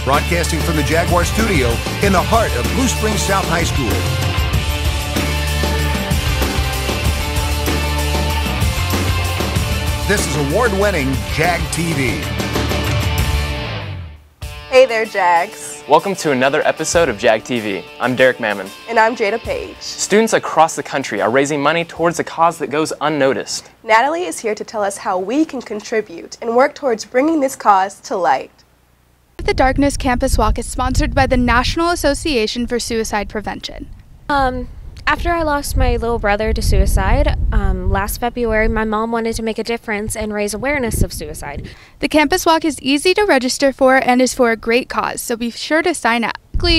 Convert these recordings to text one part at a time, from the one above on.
broadcasting from the Jaguar studio in the heart of Blue Springs South High School. This is award-winning Jag TV. Hey there, Jags. Welcome to another episode of Jag TV. I'm Derek Mammon. And I'm Jada Page. Students across the country are raising money towards a cause that goes unnoticed. Natalie is here to tell us how we can contribute and work towards bringing this cause to light. The Darkness Campus Walk is sponsored by the National Association for Suicide Prevention. After I lost my little brother to suicide last February, my mom wanted to make a difference and raise awareness of suicide. The Campus Walk is easy to register for and is for a great cause, so be sure to sign up.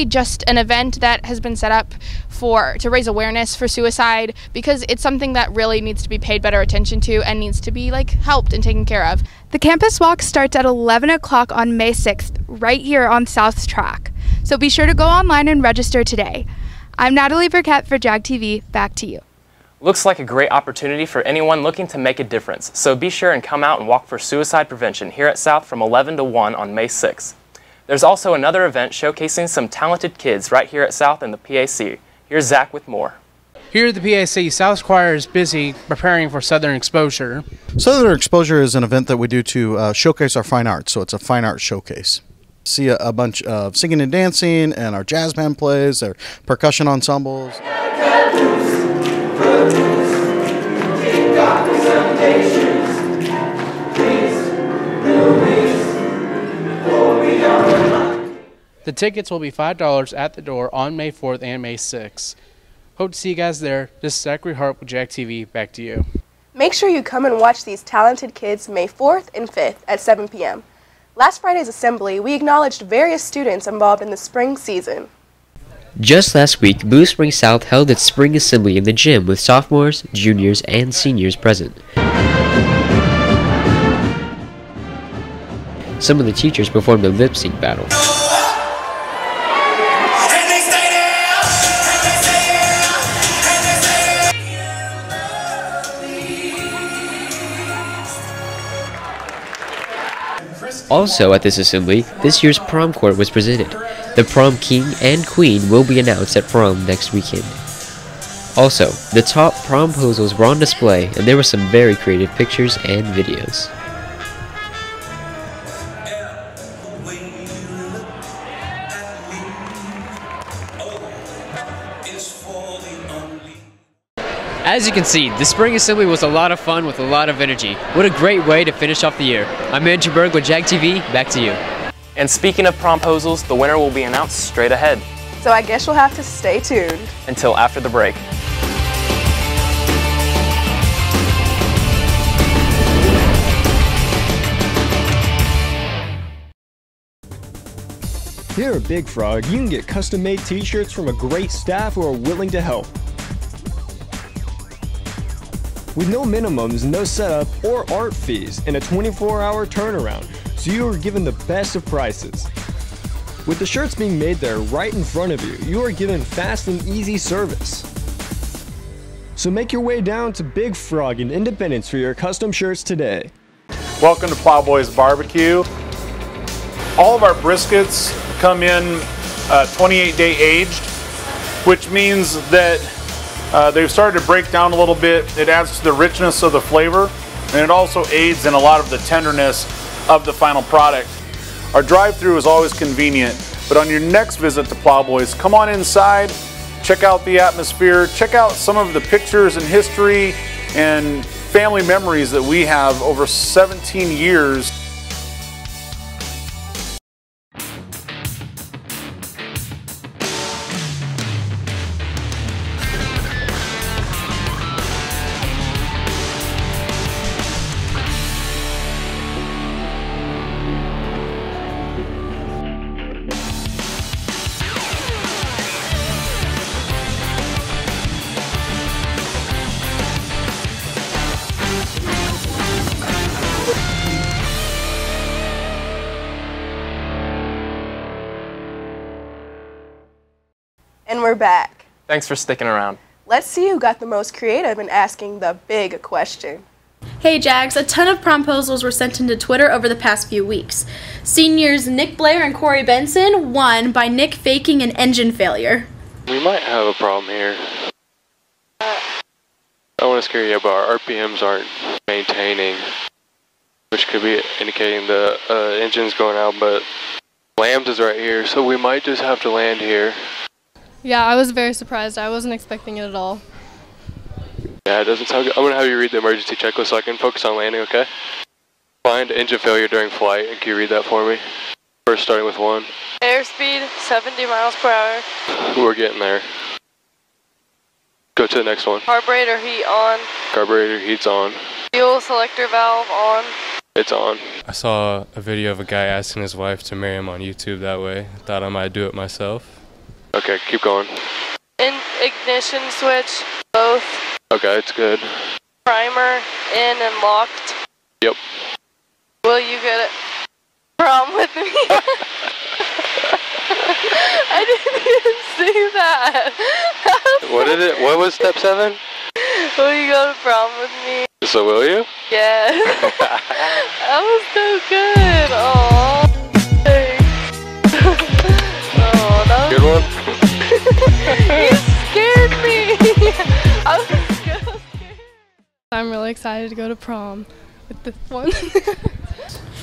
Just an event that has been set up to raise awareness for suicide, because it's something that really needs to be paid better attention to and needs to be helped and taken care of. The Campus Walk starts at 11 o'clock on May 6th, right here on South Track. So be sure to go online and register today. I'm Natalie Burkett for Jag TV. Back to you. Looks like a great opportunity for anyone looking to make a difference, so be sure and come out and walk for suicide prevention here at South from 11 to 1 on May 6th. There's also another event showcasing some talented kids right here at South and the PAC. Here's Zach with more. Here at the PAC, South Choir is busy preparing for Southern Exposure. Southern Exposure is an event that we do to showcase our fine arts, so it's a fine art showcase. See a bunch of singing and dancing, and our jazz band plays, our percussion ensembles. The tickets will be $5 at the door on May 4th and May 6th. Hope to see you guys there. This is Zachary Hart with Jag TV. Back to you. Make sure you come and watch these talented kids May 4th and 5th at 7 p.m. Last Friday's assembly, we acknowledged various students involved in the spring season. Just last week, Blue Springs South held its spring assembly in the gym with sophomores, juniors, and seniors present. Some of the teachers performed a lip-sync battle. Also at this assembly, this year's prom court was presented. The prom king and queen will be announced at prom next weekend. Also, the top promposals were on display, and there were some very creative pictures and videos. As you can see, the spring assembly was a lot of fun with a lot of energy. What a great way to finish off the year. I'm Andrew Berg with Jag TV. Back to you. And speaking of promposals, the winner will be announced straight ahead. So I guess you'll have to stay tuned. Until after the break. Here at Big Frog, you can get custom-made t-shirts from a great staff who are willing to help. With no minimums, no setup or art fees, and a 24-hour turnaround, so you are given the best of prices. With the shirts being made there right in front of you, you are given fast and easy service. So make your way down to Big Frog in Independence for your custom shirts today. Welcome to Plowboys Barbecue. All of our briskets come in 28-day aged, which means that they've started to break down a little bit. It adds to the richness of the flavor, and it also aids in a lot of the tenderness of the final product. Our drive-through is always convenient, but on your next visit to Plowboys, come on inside, check out the atmosphere, check out some of the pictures and history and family memories that we have over 17 years. And we're back. Thanks for sticking around. Let's see who got the most creative in asking the big question. Hey Jags, a ton of promposals were sent into Twitter over the past few weeks. Seniors Nick Blair and Corey Benson won by Nick faking an engine failure. We might have a problem here. I don't want to scare you, but our RPMs aren't maintaining, which could be indicating the engine's going out, but Lambs is right here, so we might just have to land here. Yeah, I was very surprised. I wasn't expecting it at all. Yeah, it doesn't sound good. I'm going to have you read the emergency checklist so I can focus on landing, okay? Find engine failure during flight, and can you read that for me? First starting with 1. Airspeed, 70 miles per hour. We're getting there. Go to the next one. Carburetor heat on. Carburetor heat's on. Fuel selector valve on. It's on. I saw a video of a guy asking his wife to marry him on YouTube that way. Thought I might do it myself. Okay, keep going. Ignition switch, both. Okay, it's good. Primer in and locked. Yep. Will you get it? Prom with me? I didn't even see that. What was step 7? Will you go to prom with me? So will you? Yeah. That was so good. Aww. Oh, that was good one. You scared me. I was so scared. I'm really excited to go to prom with this one.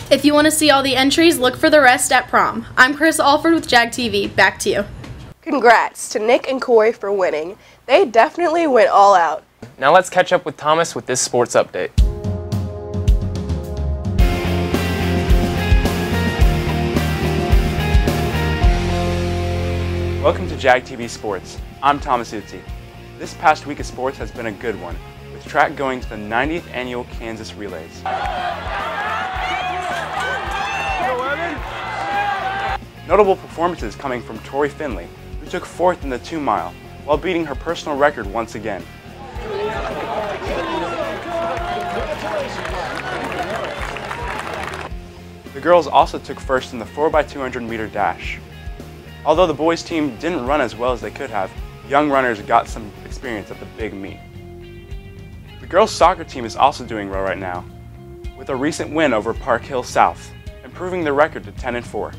If you want to see all the entries, look for the rest at prom. I'm Chris Alford with Jag TV. Back to you. Congrats to Nick and Corey for winning. They definitely went all out. Now let's catch up with Thomas with this sports update. Welcome to Jag TV Sports. I'm Thomas Utzi. This past week of sports has been a good one, with track going to the 90th annual Kansas Relays. Notable performances coming from Tori Finley, who took 4th in the 2-mile, while beating her personal record once again. The girls also took 1st in the 4x200 meter dash. Although the boys team didn't run as well as they could have, young runners got some experience at the big meet. The girls soccer team is also doing well right now, with a recent win over Park Hill South, improving their record to 10-4.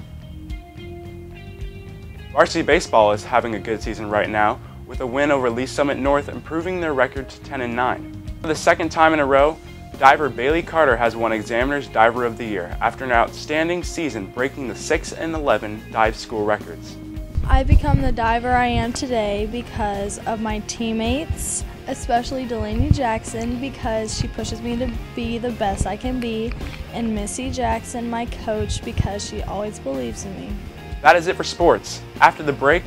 Varsity baseball is having a good season right now, with a win over Lee Summit North improving their record to 10-9. For the second time in a row, diver Bailey Carter has won Examiner's Diver of the Year after an outstanding season breaking the 6 and 11 dive school records. I become the diver I am today because of my teammates, especially Delaney Jackson because she pushes me to be the best I can be, and Missy Jackson, my coach, because she always believes in me. That is it for sports. After the break,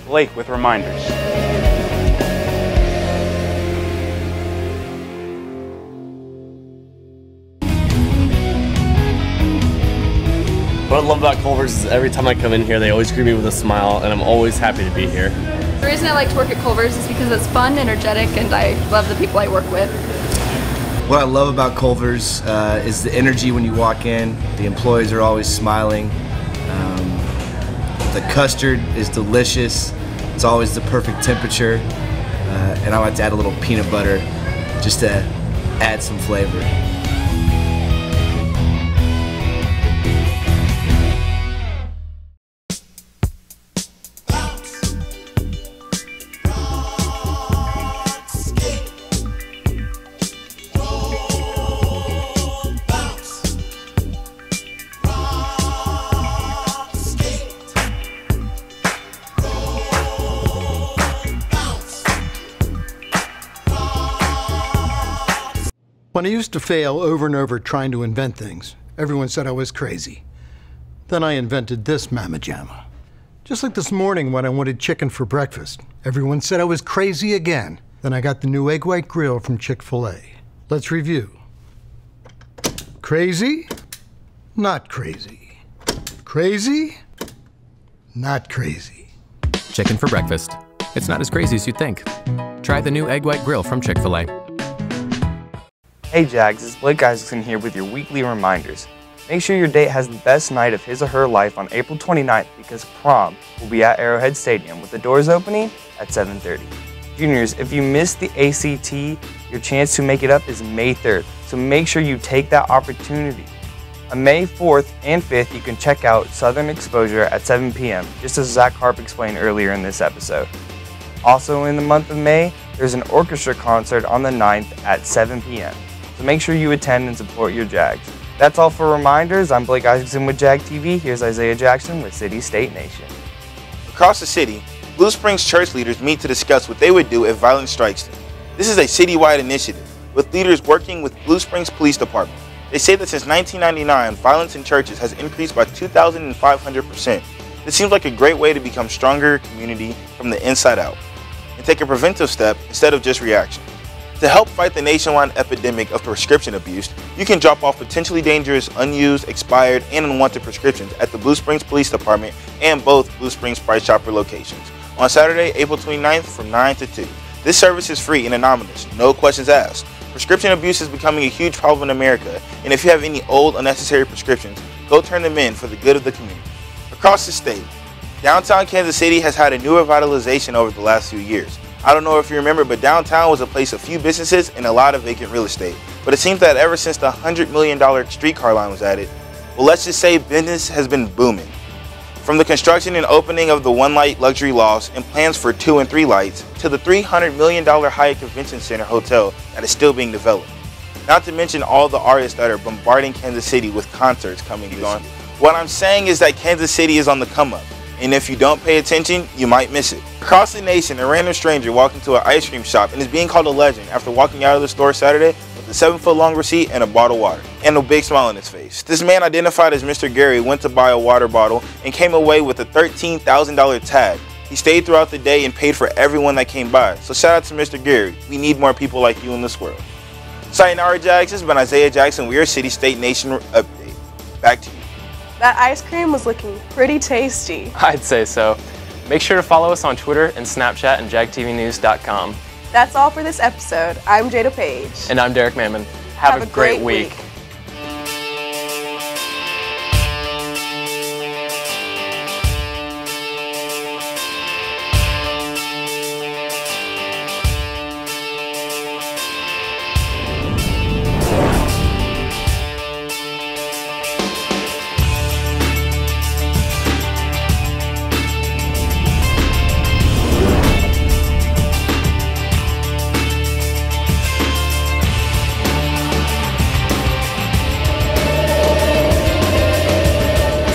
Blake with reminders. What I love about Culver's is every time I come in here, they always greet me with a smile, and I'm always happy to be here. The reason I like to work at Culver's is because it's fun, energetic, and I love the people I work with. What I love about Culver's is the energy when you walk in. The employees are always smiling. The custard is delicious. It's always the perfect temperature. And I like to add a little peanut butter just to add some flavor. When I used to fail over and over trying to invent things, everyone said I was crazy. Then I invented this Mama Jamma. Just like this morning when I wanted chicken for breakfast, everyone said I was crazy again. Then I got the new egg white grill from Chick-fil-A. Let's review. Crazy? Not crazy. Crazy? Not crazy. Chicken for breakfast. It's not as crazy as you'd think. Try the new egg white grill from Chick-fil-A. Hey Jags, it's Blake Isaacson here with your weekly reminders. Make sure your date has the best night of his or her life on April 29th because prom will be at Arrowhead Stadium with the doors opening at 7:30. Juniors, if you missed the ACT, your chance to make it up is May 3rd, so make sure you take that opportunity. On May 4th and 5th, you can check out Southern Exposure at 7 p.m., just as Zach Harp explained earlier in this episode. Also in the month of May, there's an orchestra concert on the 9th at 7 p.m., so make sure you attend and support your Jags. That's all for reminders. I'm Blake Isaacson with Jag TV. Here's Isaiah Jackson with City State Nation. Across the city, Blue Springs church leaders meet to discuss what they would do if violence strikes them. This is a citywide initiative, with leaders working with Blue Springs Police Department. They say that since 1999, violence in churches has increased by 2,500%. This seems like a great way to become a stronger community from the inside out, and take a preventive step instead of just reaction. To help fight the nationwide epidemic of prescription abuse, you can drop off potentially dangerous, unused, expired, and unwanted prescriptions at the Blue Springs Police Department and both Blue Springs Price Chopper locations on Saturday, April 29th from 9 to 2. This service is free and anonymous, no questions asked. Prescription abuse is becoming a huge problem in America, and if you have any old, unnecessary prescriptions, go turn them in for the good of the community. Across the state, downtown Kansas City has had a new revitalization over the last few years. I don't know if you remember, but downtown was a place of few businesses and a lot of vacant real estate. But it seems that ever since the $100 million streetcar line was added, well, let's just say business has been booming. From the construction and opening of the one-light luxury lofts and plans for 2 and 3 lights, to the $300 million Hyatt Convention Center hotel that is still being developed. Not to mention all the artists that are bombarding Kansas City with concerts coming and going. What I'm saying is that Kansas City is on the come up, and if you don't pay attention, you might miss it. Across the nation, a random stranger walked into an ice cream shop and is being called a legend after walking out of the store Saturday with a 7-foot-long receipt and a bottle of water, and a big smile on his face. This man, identified as Mr. Gary, went to buy a water bottle and came away with a $13,000 tag. He stayed throughout the day and paid for everyone that came by. So shout out to Mr. Gary. We need more people like you in this world. Sayonara Jags, this has been Isaiah Jackson with your City State Nation update. Back to you. That ice cream was looking pretty tasty. I'd say so. Make sure to follow us on Twitter and Snapchat and jagtvnews.com. That's all for this episode. I'm Jada Page. And I'm Derek Mammon. Have a great week.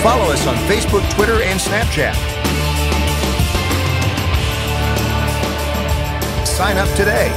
Follow us on Facebook, Twitter, and Snapchat. Sign up today